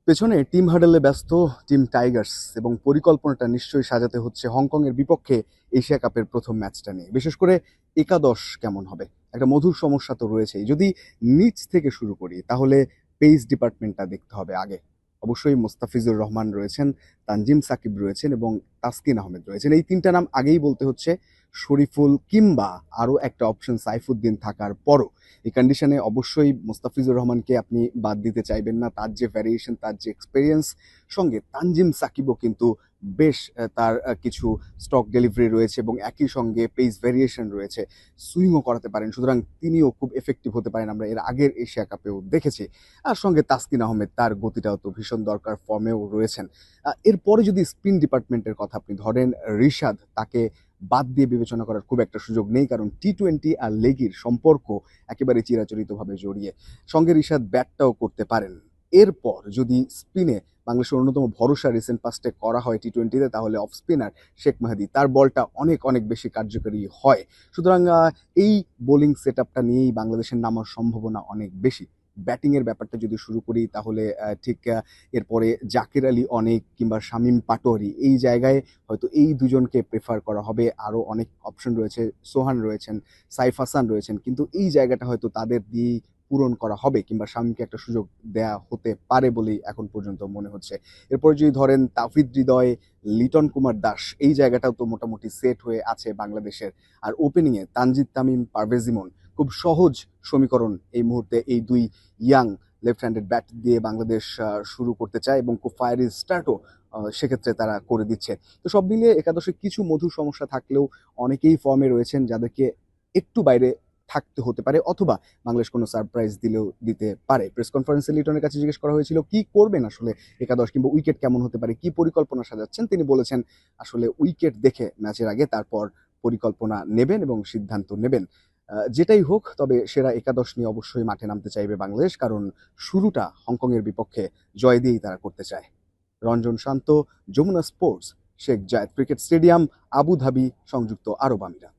পেছনে টিম হাডেলে ব্যস্ত team Tigers এবং পরিকল্পনাটা নিশ্চয়ই সাজাতে হচ্ছে হংকংয়ের বিপক্ষে এশিয়া কাপের প্রথম ম্যাচটা নিয়ে। বিশেষ করে একাদশ কেমন হবে, একটা মধুর সমস্যা তো রয়েছেই। যদি নিচ থেকে শুরু করি তাহলে পেস ডিপার্টমেন্টটা দেখতে হবে আগে। অবশ্যই মোস্তাফিজুর রহমান রয়েছেন, তানজিম সাকিব রয়েছেন এবং তাসকিন আহমেদ রয়েছেন। এই তিনটা নাম আগেই বলতে হচ্ছে। শরীফুল কিংবা আরও একটা অপশন সাইফুদ্দিন থাকার পরও এই কন্ডিশনে অবশ্যই মোস্তাফিজুর রহমানকে আপনি বাদ দিতে চাইবেন না। তার যে ভ্যারিয়েশন, তার যে এক্সপেরিয়েন্স, সঙ্গে তানজিম সাকিবও কিন্তু বেশ তার কিছু স্টক ডেলিভারি রয়েছে এবং একই সঙ্গে পেস ভ্যারিয়েশন রয়েছে, সুইংও করাতে পারেন। সুতরাং তিনিও খুব এফেক্টিভ হতে পারেন, আমরা এর আগের এশিয়া কাপেও দেখেছি। আর সঙ্গে তাসকিন আহমেদ, তার গতিটাও তো ভীষণ দরকার, ফর্মেও রয়েছেন। এরপরে যদি স্পিন ডিপার্টমেন্টের কথা আপনি ধরেন, রিশাদ, তাকে বাদ দিয়ে বিবেচনা করার খুব একটা সুযোগ নেই, কারণ টি-20 আর লেগির সম্পর্ক একেবারে চিরাচরিতভাবে জড়িয়ে। সঙ্গে রিশাদ ব্যাটটাও করতে পারেন। এরপর যদি স্পিনে বাংলাদেশের অন্যতম ভরসা রিসেন্ট পাস্টে করা হয় টি-20তে, তাহলে অফ স্পিনার শেখ মেহেদী, তার বলটা অনেক অনেক বেশি কার্যকরী হয়। সুতরাং এই বোলিং সেট আপটা নিয়েই বাংলাদেশের নামার সম্ভাবনা অনেক বেশি। ব্যাটিংয়ের ব্যাপারটা যদি শুরু করি তাহলে ঠিক এরপরে জাকির আলী অনেক কিংবা শামীম পাটোয়ারি, এই জায়গায় হয়তো এই দুজনকে প্রেফার করা হবে। আরও অনেক অপশন রয়েছে, সোহান রয়েছেন, সাইফ হাসান রয়েছেন, কিন্তু এই জায়গাটা হয়তো তাদের দিয়েই পূরণ করা হবে কিংবা শামীমকে একটা সুযোগ দেয়া হতে পারে বলেই এখন পর্যন্ত মনে হচ্ছে। এরপর যদি ধরেন তাওহিদ হৃদয়, লিটন কুমার দাস, এই জায়গাটাও তো মোটামুটি সেট হয়ে আছে বাংলাদেশের। আর ওপেনিংয়ে তানজিদ তামিম, পারভেজ ইমন, খুব সহজ সমীকরণ এই মুহূর্তে এই দুই ইয়াং লেফট হ্যান্ডেড ব্যাট দিয়ে বাংলাদেশ শুরু করতে চায় এবং খুব ফায়ারি স্টার্টও সেক্ষেত্রে তারা করে দিচ্ছে। তো সব মিলিয়ে একাদশে কিছু মধুর সমস্যা থাকলেও অনেকেই ফর্মে রয়েছেন যাদেরকে একটু বাইরে থাকতে হতে পারে, অথবা বাংলাদেশ কোনো সারপ্রাইজ দিলেও দিতে পারে। প্রেস কনফারেন্সে লিটনের কাছে জিজ্ঞেস করা হয়েছিল কি করবেন আসলে একাদশ, কিংবা উইকেট কেমন হতে পারে, কি পরিকল্পনা সাজাচ্ছেন। তিনি বলেছেন আসলে উইকেট দেখে ম্যাচের আগে তারপর পরিকল্পনা নেবেন এবং সিদ্ধান্ত নেবেন। যেটাই হোক, তবে সেরা একাদশ নিয়ে অবশ্যই মাঠে নামতে চাইবে বাংলাদেশ, কারণ শুরুটা হংকংয়ের বিপক্ষে জয় দিয়েই তারা করতে চায়। রঞ্জন শান্ত, যমুনা স্পোর্টস, শেখ জায়েদ ক্রিকেট স্টেডিয়াম, আবুধাবি, সংযুক্ত আরব আমিরাত।